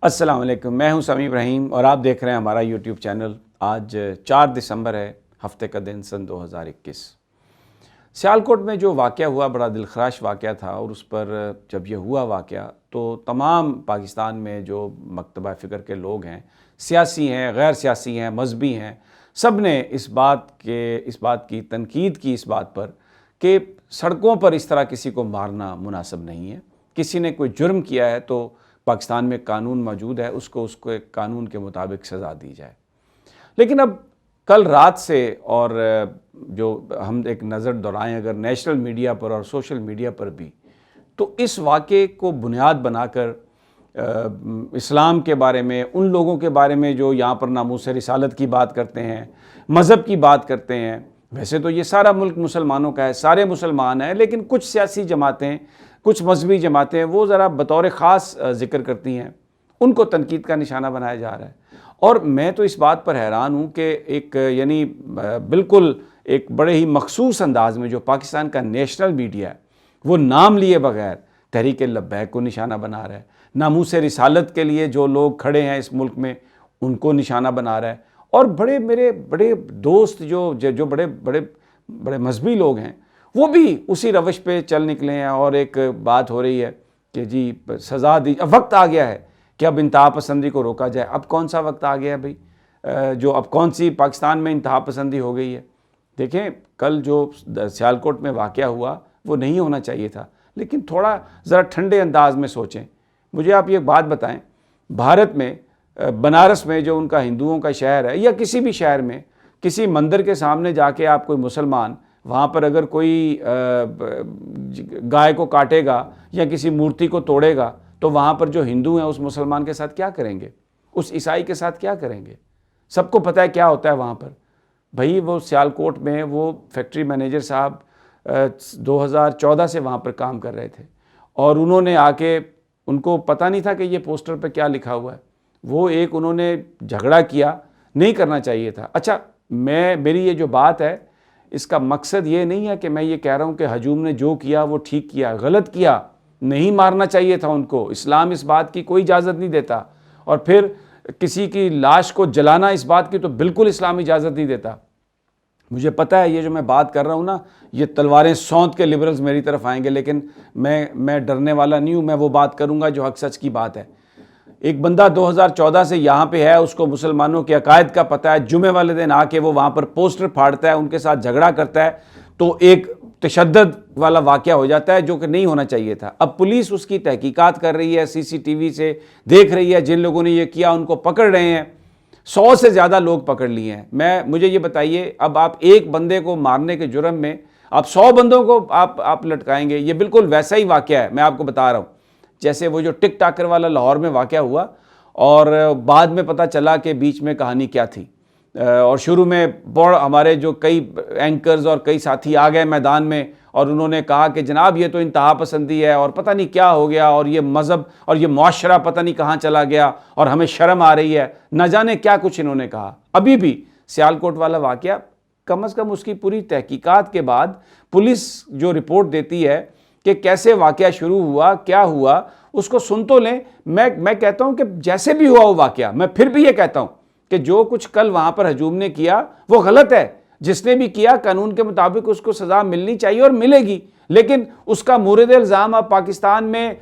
السلام علیکم، میں ہوں سمیع ابراہیم اور آپ دیکھ رہے ہیں ہمارا یوٹیوب چینل۔ آج 4 دسمبر ہے، ہفتے کا دن، سن 2021۔ سیالکوٹ میں جو واقعہ ہوا بڑا دلخراش واقعہ تھا، اور اس پر جب یہ ہوا واقعہ تو تمام پاکستان میں جو مکتبہ فکر کے لوگ ہیں، سیاسی ہیں، غیر سیاسی ہیں، مذہبی ہیں، سب نے اس بات کی تنقید کی اس بات پر کہ سڑکوں پر اس طرح کسی کو مارنا مناسب نہیں ہے۔ کسی نے کوئی جرم کیا ہے تو پاکستان میں قانون موجود ہے، اس کو قانون کے مطابق سزا دی جائے۔ لیکن اب کل رات سے اور جو ہم ایک نظر دورائیں اگر نیشنل میڈیا پر اور سوشل میڈیا پر بھی، تو اس واقعے کو بنیاد بنا کر اسلام کے بارے میں، ان لوگوں کے بارے میں جو یہاں پر ناموس رسالت کی بات کرتے ہیں، مذہب کی بات کرتے ہیں۔ ویسے تو یہ سارا ملک مسلمانوں کا ہے، سارے مسلمان ہیں، لیکن کچھ سیاسی جماعتیں، کچھ مذہبی جماعتیں وہ ذرا بطور خاص ذکر کرتی ہیں، ان کو تنقید کا نشانہ بنایا جا رہا ہے۔ اور میں تو اس بات پر حیران ہوں کہ ایک بالکل ایک بڑے ہی مخصوص انداز میں جو پاکستان کا نیشنل میڈیا ہے، وہ نام لیے بغیر تحریک لبیک کو نشانہ بنا رہا ہے، ناموس رسالت کے لیے جو لوگ کھڑے ہیں اس ملک میں ان کو نشانہ بنا رہا ہے، اور میرے بڑے دوست جو بڑے مذہبی لوگ ہیں وہ بھی اسی روش پہ چل نکلے ہیں۔ اور ایک بات ہو رہی ہے کہ جی سزا دی، وقت آ گیا ہے کہ اب انتہا پسندی کو روکا جائے۔ اب کون سا وقت آ گیا ہے بھائی، جو اب کون سی پاکستان میں انتہا پسندی ہو گئی ہے؟ دیکھیں، کل جو سیالکوٹ میں واقعہ ہوا وہ نہیں ہونا چاہیے تھا، لیکن تھوڑا ذرا ٹھنڈے انداز میں سوچیں۔ مجھے آپ یہ بات بتائیں، بھارت میں بنارس میں جو ان کا ہندوؤں کا شہر ہے، یا کسی بھی شہر میں کسی مندر کے سامنے جا کے آپ کوئی مسلمان وہاں پر اگر کوئی گائے کو کاٹے گا یا کسی مورتی کو توڑے گا تو وہاں پر جو ہندو ہیں اس مسلمان کے ساتھ کیا کریں گے، اس عیسائی کے ساتھ کیا کریں گے؟ سب کو پتہ ہے کیا ہوتا ہے وہاں پر۔ بھائی وہ سیالکوٹ میں وہ فیکٹری مینیجر صاحب 2014 سے وہاں پر کام کر رہے تھے، اور انہوں نے آ کے، ان کو پتہ نہیں تھا کہ یہ پوسٹر پہ کیا لکھا ہوا ہے، وہ انہوں نے جھگڑا کیا، نہیں کرنا چاہیے تھا۔ اچھا، میری یہ جو بات ہے اس کا مقصد یہ نہیں ہے کہ میں یہ کہہ رہا ہوں کہ ہجوم نے جو کیا وہ ٹھیک کیا، غلط کیا، نہیں مارنا چاہیے تھا ان کو، اسلام اس بات کی کوئی اجازت نہیں دیتا، اور پھر کسی کی لاش کو جلانا اس بات کی تو بالکل اسلام اجازت نہیں دیتا۔ مجھے پتہ ہے یہ جو میں بات کر رہا ہوں نا، یہ تلواریں سونت کے لبرلز میری طرف آئیں گے، لیکن میں ڈرنے والا نہیں ہوں، میں وہ بات کروں گا جو حق سچ کی بات ہے۔ ایک بندہ 2014 سے یہاں پہ ہے، اس کو مسلمانوں کے عقائد کا پتہ ہے، جمعے والے دن آ کے وہ وہاں پر پوسٹر پھاڑتا ہے، ان کے ساتھ جھگڑا کرتا ہے، تو ایک تشدد والا واقعہ ہو جاتا ہے جو کہ نہیں ہونا چاہیے تھا۔ اب پولیس اس کی تحقیقات کر رہی ہے، سی سی ٹی وی سے دیکھ رہی ہے، جن لوگوں نے یہ کیا ان کو پکڑ رہے ہیں، 100 سے زیادہ لوگ پکڑ لیے ہیں۔ مجھے یہ بتائیے، اب آپ ایک بندے کو مارنے کے جرم میں آپ 100 بندوں کو آپ لٹکائیں گے؟ یہ بالکل ویسا ہی واقعہ ہے، میں آپ کو بتا رہا ہوں، جیسے وہ جو ٹک ٹاکر والا لاہور میں واقعہ ہوا، اور بعد میں پتہ چلا کہ بیچ میں کہانی کیا تھی، اور شروع میں ہمارے جو کئی اینکرز اور کئی ساتھی آ گئے میدان میں، اور انہوں نے کہا کہ جناب یہ تو انتہا پسندی ہے، اور پتہ نہیں کیا ہو گیا، اور یہ مذہب اور یہ معاشرہ پتہ نہیں کہاں چلا گیا، اور ہمیں شرم آ رہی ہے، نہ جانے کیا کچھ انہوں نے کہا۔ ابھی بھی سیالکوٹ والا واقعہ، کم از کم اس کی پوری تحقیقات کے بعد پولیس جو رپورٹ دیتی ہے کہ کیسے واقعہ شروع ہوا، کیا ہوا، اس کو سن تو لیں۔ میں کہتا ہوں کہ جیسے بھی ہوا وہ واقعہ، میں پھر بھی یہ کہتا ہوں کہ جو کچھ کل وہاں پر ہجوم نے کیا وہ غلط ہے۔ جس نے بھی کیا قانون کے مطابق اس کو سزا ملنی چاہیے اور ملے گی، لیکن اس کا مورد الزام آپ پاکستان میں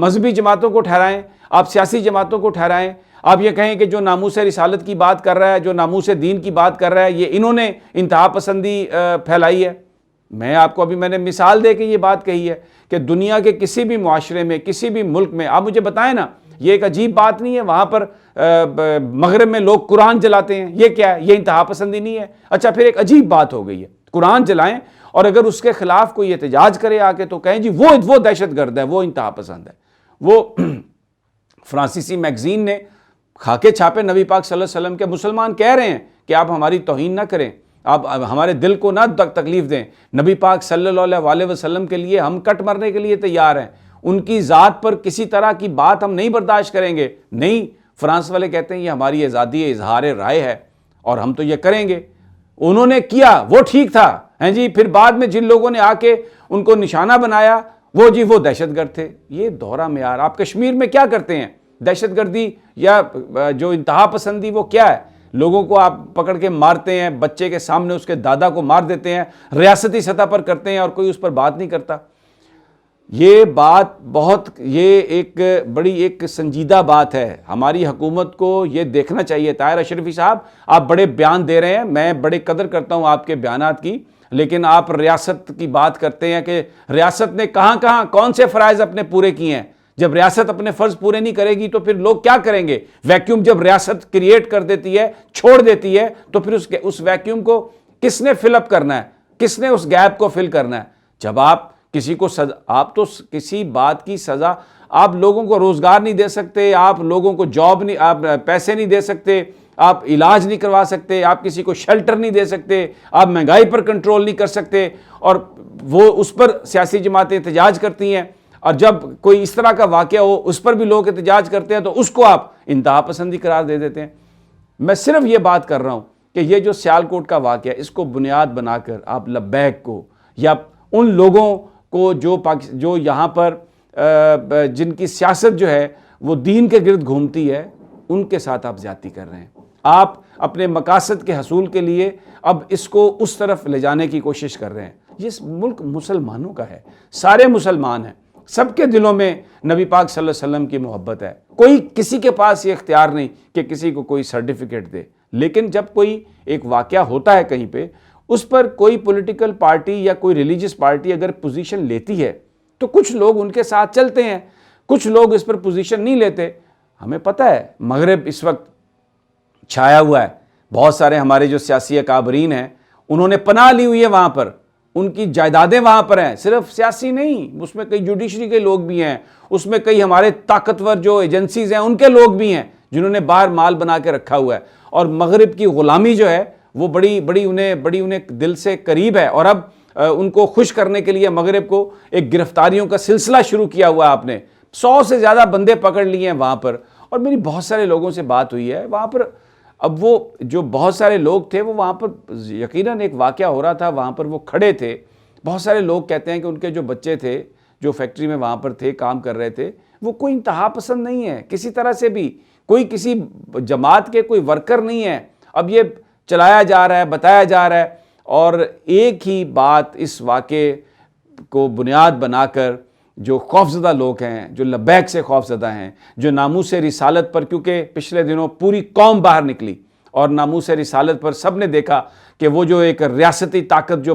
مذہبی جماعتوں کو ٹھہرائیں، آپ سیاسی جماعتوں کو ٹھہرائیں، آپ یہ کہیں کہ جو ناموس رسالت کی بات کر رہا ہے، جو ناموس دین کی بات کر رہا ہے، یہ انہوں نے انتہا پسندی پھیلائی ہے۔ میں نے مثال دے کے یہ بات کہی ہے کہ دنیا کے کسی بھی معاشرے میں، کسی بھی ملک میں، آپ مجھے بتائیں نا، یہ ایک عجیب بات نہیں ہے وہاں پر مغرب میں لوگ قرآن جلاتے ہیں، یہ کیا ہے؟ یہ انتہا پسندی نہیں ہے؟ اچھا، پھر ایک عجیب بات ہو گئی ہے، قرآن جلائیں اور اگر اس کے خلاف کوئی احتجاج کرے آ کے تو کہیں جی وہ دہشت گرد ہے، وہ انتہا پسند ہے۔ وہ فرانسیسی میگزین نے خاکے چھاپے نبی پاک صلی اللہ علیہ وسلم کے، مسلمان کہہ رہے ہیں کہ آپ ہماری توہین نہ کریں، آپ ہمارے دل کو نہ تکلیف دیں، نبی پاک صلی اللہ علیہ وسلم کے لیے ہم کٹ مرنے کے لیے تیار ہیں، ان کی ذات پر کسی طرح کی بات ہم نہیں برداشت کریں گے۔ نہیں، فرانس والے کہتے ہیں یہ ہماری آزادی ہے، اظہار رائے ہے، اور ہم تو یہ کریں گے۔ انہوں نے کیا وہ ٹھیک تھا، ہیں جی، پھر بعد میں جن لوگوں نے آ کے ان کو نشانہ بنایا وہ دہشت گرد تھے۔ یہ دوہرا معیار۔ آپ کشمیر میں کیا کرتے ہیں؟ دہشت گردی یا جو انتہا پسندی وہ کیا ہے؟ لوگوں کو آپ پکڑ کے مارتے ہیں، بچے کے سامنے اس کے دادا کو مار دیتے ہیں، ریاستی سطح پر کرتے ہیں اور کوئی اس پر بات نہیں کرتا۔ یہ بات یہ ایک بڑی ایک سنجیدہ بات ہے، ہماری حکومت کو یہ دیکھنا چاہیے۔ طاہر اشرفی صاحب، آپ بڑے بیان دے رہے ہیں، میں بڑے قدر کرتا ہوں آپ کے بیانات کی، لیکن آپ ریاست کی بات کرتے ہیں کہ ریاست نے کہاں کون سے فرائض اپنے پورے کیے ہیں۔ جب ریاست اپنے فرض پورے نہیں کرے گی تو پھر لوگ کیا کریں گے؟ ویکیوم جب ریاست کریٹ کر دیتی ہے، چھوڑ دیتی ہے، تو پھر اس ویکیوم کو کس نے فل اپ کرنا ہے؟ کس نے اس گیپ کو فل کرنا ہے؟ جب آپ کسی کو آپ تو کسی بات کی سزا، آپ لوگوں کو روزگار نہیں دے سکتے، آپ لوگوں کو جاب نہیں، آپ پیسے نہیں دے سکتے، آپ علاج نہیں کروا سکتے، آپ کسی کو شیلٹر نہیں دے سکتے، آپ مہنگائی پر کنٹرول نہیں کر سکتے، اور وہ اس پر سیاسی جماعتیں احتجاج کرتی ہیں، اور جب کوئی اس طرح کا واقعہ ہو اس پر بھی لوگ احتجاج کرتے ہیں تو اس کو آپ انتہا پسندی قرار دے دیتے ہیں۔ میں صرف یہ بات کر رہا ہوں کہ یہ جو سیالکوٹ کا واقعہ ہے، اس کو بنیاد بنا کر آپ لبیک کو یا ان لوگوں کو جو یہاں پر جن کی سیاست جو ہے وہ دین کے گرد گھومتی ہے، ان کے ساتھ آپ زیادتی کر رہے ہیں۔ آپ اپنے مقاصد کے حصول کے لیے اب اس کو اس طرف لے جانے کی کوشش کر رہے ہیں۔ یہ ملک مسلمانوں کا ہے، سارے مسلمان ہیں، سب کے دلوں میں نبی پاک صلی اللہ علیہ وسلم کی محبت ہے، کوئی کسی کے پاس یہ اختیار نہیں کہ کسی کو کوئی سرٹیفکیٹ دے۔ لیکن جب کوئی ایک واقعہ ہوتا ہے کہیں پہ، اس پر کوئی پولیٹیکل پارٹی یا کوئی ریلیجس پارٹی اگر پوزیشن لیتی ہے تو کچھ لوگ ان کے ساتھ چلتے ہیں، کچھ لوگ اس پر پوزیشن نہیں لیتے۔ ہمیں پتہ ہے مغرب اس وقت چھایا ہوا ہے، بہت سارے ہمارے جو سیاسی اکابرین ہیں انہوں نے پناہ لی ہوئی ہے وہاں پر، ان کی جائیدادیں وہاں پر ہیں، صرف سیاسی نہیں، اس میں کئی جوڈیشری کے لوگ بھی ہیں، اس میں کئی ہمارے طاقتور جو ایجنسیز ہیں ان کے لوگ بھی ہیں جنہوں نے باہر مال بنا کے رکھا ہوا ہے، اور مغرب کی غلامی جو ہے وہ بڑی انہیں دل سے قریب ہے، اور اب ان کو خوش کرنے کے لیے مغرب کو ایک گرفتاریوں کا سلسلہ شروع کیا ہوا ہے۔ آپ نے 100 سے زیادہ بندے پکڑ لیے ہیں وہاں پر، اور میری بہت سارے لوگوں سے بات ہوئی ہے وہاں پر۔ اب وہ جو بہت سارے لوگ تھے وہ وہاں پر یقیناً ایک واقعہ ہو رہا تھا، وہاں پر وہ کھڑے تھے، بہت سارے لوگ کہتے ہیں کہ ان کے جو بچے تھے جو فیکٹری میں وہاں پر تھے، کام کر رہے تھے، وہ کوئی انتہا پسند نہیں ہے کسی طرح سے بھی، کوئی کسی جماعت کے کوئی ورکر نہیں ہے۔ اب یہ چلایا جا رہا ہے، بتایا جا رہا ہے، اور ایک ہی بات اس واقعے کو بنیاد بنا کر جو خوفزدہ لوگ ہیں، جو لبیک سے خوفزدہ ہیں، جو ناموس رسالت پر، کیونکہ پچھلے دنوں پوری قوم باہر نکلی اور ناموس رسالت پر سب نے دیکھا کہ وہ جو ایک ریاستی طاقت جو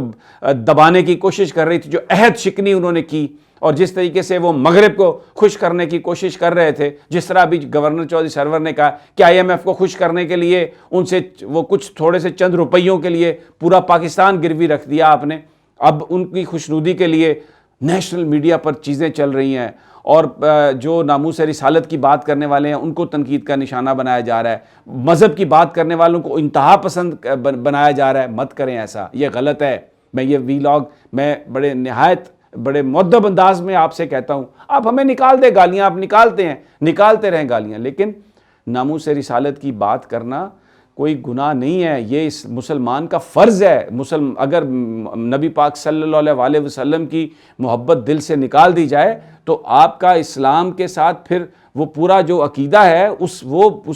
دبانے کی کوشش کر رہی تھی، جو عہد شکنی انہوں نے کی، اور جس طریقے سے وہ مغرب کو خوش کرنے کی کوشش کر رہے تھے، جس طرح ابھی گورنر چودھری سرور نے کہا کہ IMF کو خوش کرنے کے لیے ان سے وہ کچھ تھوڑے سے چند روپیوں کے لیے پورا پاکستان گروی رکھ دیا آپ نے۔ اب ان کی خوشنودی کے لیے نیشنل میڈیا پر چیزیں چل رہی ہیں، اور جو ناموس رسالت کی بات کرنے والے ہیں ان کو تنقید کا نشانہ بنایا جا رہا ہے، مذہب کی بات کرنے والوں کو انتہا پسند بنایا جا رہا ہے۔ مت کریں ایسا، یہ غلط ہے۔ میں یہ ویلاگ میں بڑے مؤدب انداز میں آپ سے کہتا ہوں، آپ ہمیں نکال دیں گالیاں، آپ نکالتے ہیں، نکالتے رہیں گالیاں، لیکن ناموس رسالت کی بات کرنا کوئی گناہ نہیں ہے، یہ اس مسلمان کا فرض ہے۔ اگر نبی پاک صلی اللہ علیہ وسلم کی محبت دل سے نکال دی جائے تو آپ کا اسلام کے ساتھ پھر وہ پورا جو عقیدہ ہے اس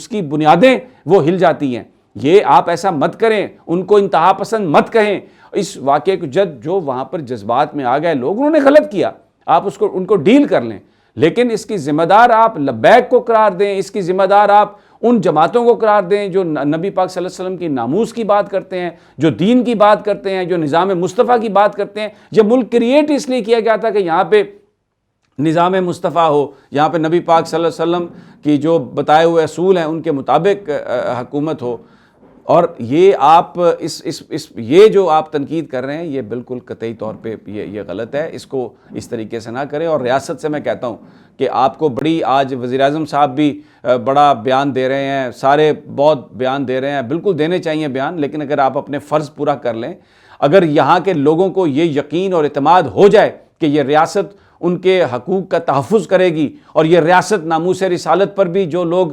کی بنیادیں وہ ہل جاتی ہیں۔ یہ آپ ایسا مت کریں، ان کو انتہا پسند مت کہیں۔ اس واقعے کو جو وہاں پر جذبات میں آ گئے لوگ، انہوں نے غلط کیا، آپ ان کو ڈیل کر لیں، لیکن اس کی ذمہ دار آپ لبیک کو قرار دیں، اس کی ذمہ دار آپ ان جماعتوں کو قرار دیں جو نبی پاک صلی اللہ علیہ وسلم کی ناموس کی بات کرتے ہیں، جو دین کی بات کرتے ہیں، جو نظام مصطفیٰ کی بات کرتے ہیں۔ یہ ملک کریٹ اس لیے کیا گیا تھا کہ یہاں پہ نظام مصطفیٰ ہو، یہاں پہ نبی پاک صلی اللہ علیہ وسلم کی جو بتائے ہوئے اصول ہیں ان کے مطابق حکومت ہو، اور یہ جو آپ تنقید کر رہے ہیں یہ بالکل قطعی طور پہ یہ غلط ہے، اس کو اس طریقے سے نہ کریں۔ اور ریاست سے میں کہتا ہوں کہ آپ کو آج وزیر اعظم صاحب بھی بڑا بیان دے رہے ہیں، سارے بہت بیان دے رہے ہیں، بالکل دینے چاہیے بیان، لیکن اگر آپ اپنے فرض پورا کر لیں، اگر یہاں کے لوگوں کو یہ یقین اور اعتماد ہو جائے کہ یہ ریاست ان کے حقوق کا تحفظ کرے گی، اور یہ ریاست ناموس رسالت پر بھی جو لوگ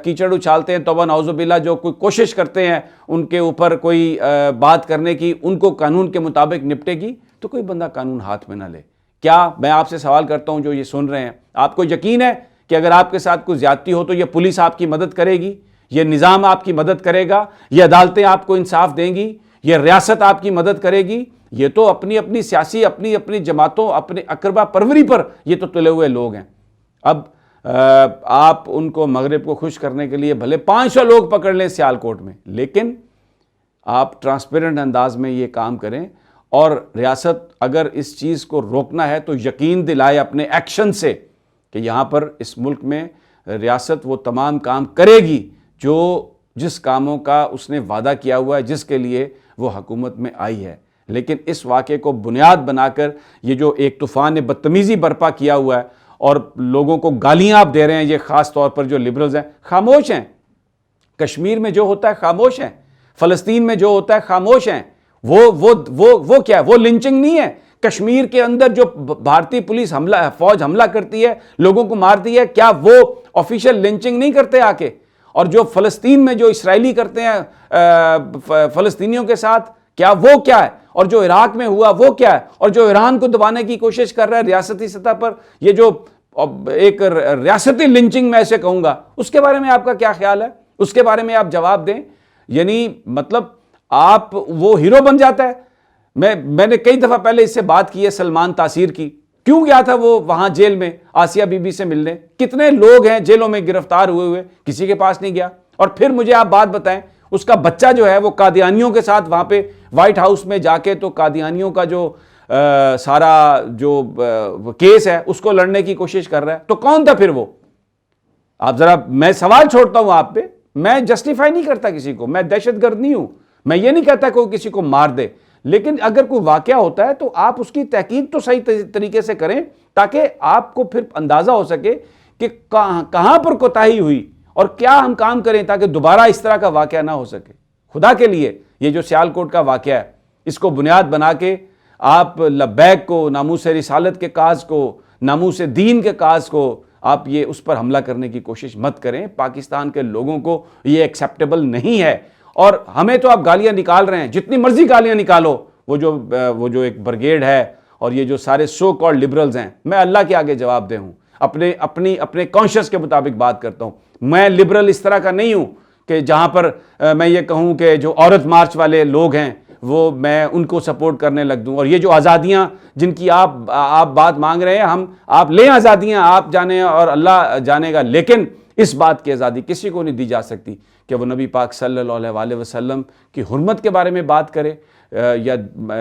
کیچڑ اچھالتے ہیں، توبہ نعوذ باللہ، جو کوئی کوشش کرتے ہیں ان کے اوپر کوئی بات کرنے کی، ان کو قانون کے مطابق نپٹے گی، تو کوئی بندہ قانون ہاتھ میں نہ لے۔ کیا میں آپ سے سوال کرتا ہوں جو یہ سن رہے ہیں، آپ کو یقین ہے کہ اگر آپ کے ساتھ کوئی زیادتی ہو تو یہ پولیس آپ کی مدد کرے گی، یہ نظام آپ کی مدد کرے گا، یہ عدالتیں آپ کو انصاف دیں گی، یہ ریاست آپ کی مدد کرے گی؟ یہ تو اپنی اپنی سیاسی اپنی جماعتوں، اپنے اقربا پروری پر یہ تو تلے ہوئے لوگ ہیں۔ اب آپ ان کو مغرب کو خوش کرنے کے لیے بھلے 500 لوگ پکڑ لیں سیالکوٹ میں، لیکن آپ ٹرانسپیرنٹ انداز میں یہ کام کریں، اور ریاست اگر اس چیز کو روکنا ہے تو یقین دلائے اپنے ایکشن سے کہ یہاں پر اس ملک میں ریاست وہ تمام کام کرے گی جس کاموں کا اس نے وعدہ کیا ہوا ہے، جس کے لیے وہ حکومت میں آئی ہے۔ لیکن اس واقعے کو بنیاد بنا کر یہ جو ایک طوفان بدتمیزی برپا کیا ہوا ہے اور لوگوں کو گالیاں آپ دے رہے ہیں، یہ خاص طور پر جو لبرلز ہیں، خاموش ہیں۔ کشمیر میں جو ہوتا ہے خاموش ہیں، فلسطین میں جو ہوتا ہے خاموش ہیں۔ وہ کیا ہے؟ وہ لنچنگ نہیں ہے۔ کشمیر کے اندر جو بھارتی پولیس فوج حملہ کرتی ہے، لوگوں کو مارتی ہے، کیا وہ آفیشیل لنچنگ نہیں کرتے آ کے؟ اور جو فلسطین میں جو اسرائیلی کرتے ہیں فلسطینیوں کے ساتھ، کیا وہ کیا ہے؟ اور جو عراق میں ہوا وہ کیا ہے؟ اور جو ایران کو دبانے کی کوشش کر رہا ہے ریاستی سطح پر، یہ جو ایک ریاستی لنچنگ میں ایسے کہوں گا، اس کے بارے میں آپ کا کیا خیال ہے؟ اس کے بارے میں آپ جواب دیں۔ یعنی مطلب آپ وہ ہیرو بن جاتا ہے۔ میں نے کئی دفعہ پہلے اس سے بات کی ہے سلمان تاثیر کی، کیوں گیا تھا وہ وہاں جیل میں آسیہ بی بی سے ملنے؟ کتنے لوگ ہیں جیلوں میں گرفتار ہوئے کسی کے پاس نہیں گیا۔ اور پھر مجھے آپ بات بتائیں، اس کا بچہ جو ہے وہ قادیانیوں کے ساتھ وہاں پہ وائٹ ہاؤس میں جا کے تو قادیانیوں کا جو سارا جو کیس ہے اس کو لڑنے کی کوشش کر رہا ہے۔ تو کون تھا پھر وہ؟ آپ ذرا، میں سوال چھوڑتا ہوں آپ پہ، میں جسٹیفائی نہیں کرتا کسی کو، میں دہشت گرد نہیں ہوں، میں یہ نہیں کہتا کوئی کسی کو مار دے، لیکن اگر کوئی واقعہ ہوتا ہے تو آپ اس کی تحقیق تو صحیح طریقے سے کریں، تاکہ آپ کو پھر اندازہ ہو سکے کہ کہاں پر کوتاہی ہوئی اور کیا ہم کام کریں تاکہ دوبارہ اس طرح کا واقعہ نہ ہو سکے۔ خدا کے لیے یہ جو سیالکوٹ کا واقعہ ہے، اس کو بنیاد بنا کے آپ لبیک کو، ناموس رسالت کے کاز کو، ناموس دین کے کاز کو، آپ یہ اس پر حملہ کرنے کی کوشش مت کریں۔ پاکستان کے لوگوں کو یہ ایکسیپٹیبل نہیں ہے، اور ہمیں تو آپ گالیاں نکال رہے ہیں، جتنی مرضی گالیاں نکالو۔ وہ جو ایک برگیڈ ہے اور یہ جو سارے سو کالڈ لبرلز ہیں، میں اللہ کے آگے جواب دہ ہوں، اپنے کانشس کے مطابق بات کرتا ہوں۔ میں لبرل اس طرح کا نہیں ہوں کہ جہاں پر میں یہ کہوں کہ جو عورت مارچ والے لوگ ہیں وہ میں ان کو سپورٹ کرنے لگ دوں، اور یہ جو آزادیاں جن کی آپ بات مانگ رہے ہیں، آپ لیں آزادیاں، آپ جانیں اور اللہ جانے گا، لیکن اس بات کی آزادی کسی کو نہیں دی جا سکتی کہ وہ نبی پاک صلی اللہ علیہ وسلم کی حرمت کے بارے میں بات کرے یا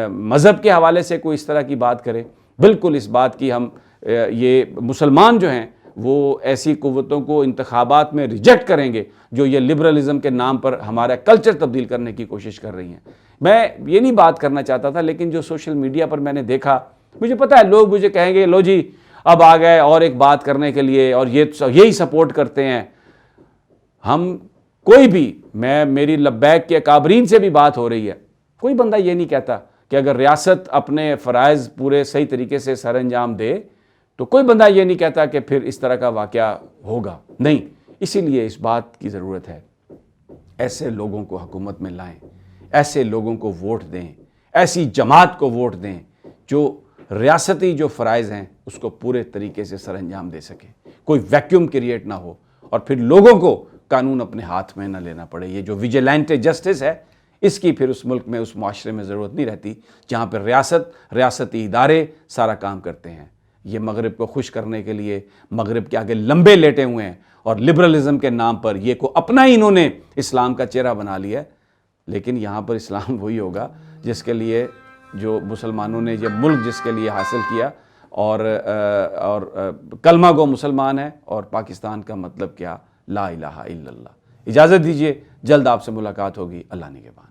مذہب کے حوالے سے کوئی اس طرح کی بات کرے۔ بالکل اس بات کی ہم یہ مسلمان جو ہیں وہ ایسی قوتوں کو انتخابات میں ریجیکٹ کریں گے جو یہ لبرلزم کے نام پر ہمارا کلچر تبدیل کرنے کی کوشش کر رہی ہیں۔ میں یہ نہیں بات کرنا چاہتا تھا، لیکن جو سوشل میڈیا پر میں نے دیکھا، مجھے پتا ہے لوگ مجھے کہیں گے لو جی اب آ گئے اور ایک بات کرنے کے لیے، اور یہی سپورٹ کرتے ہیں۔ ہم کوئی بھی، میری لبیک کے اکابرین سے بھی بات ہو رہی ہے، کوئی بندہ یہ نہیں کہتا کہ اگر ریاست اپنے فرائض پورے صحیح طریقے سے سر انجام دے تو کوئی بندہ یہ نہیں کہتا کہ پھر اس طرح کا واقعہ ہوگا، نہیں۔ اسی لیے اس بات کی ضرورت ہے، ایسے لوگوں کو حکومت میں لائیں، ایسے لوگوں کو ووٹ دیں، ایسی جماعت کو ووٹ دیں جو ریاستی جو فرائض ہیں اس کو پورے طریقے سے سر انجام دے سکے، کوئی ویکیوم کریٹ نہ ہو، اور پھر لوگوں کو قانون اپنے ہاتھ میں نہ لینا پڑے۔ یہ جو ویجیلنٹ جسٹس ہے، اس کی پھر اس ملک میں، اس معاشرے میں ضرورت نہیں رہتی جہاں پہ ریاستی ادارے سارا کام کرتے ہیں۔ یہ مغرب کو خوش کرنے کے لیے مغرب کے آگے لمبے لیٹے ہوئے ہیں، اور لبرلزم کے نام پر یہ کو اپنا ہی انہوں نے اسلام کا چہرہ بنا لیا ہے۔ لیکن یہاں پر اسلام وہی ہوگا جس کے لیے جو مسلمانوں نے یہ ملک جس کے لیے حاصل کیا، اور کلمہ گو مسلمان ہے، اور پاکستان کا مطلب کیا؟ لا الہ الا اللہ۔ اجازت دیجیے، جلد آپ سے ملاقات ہوگی، اللہ نگہبان۔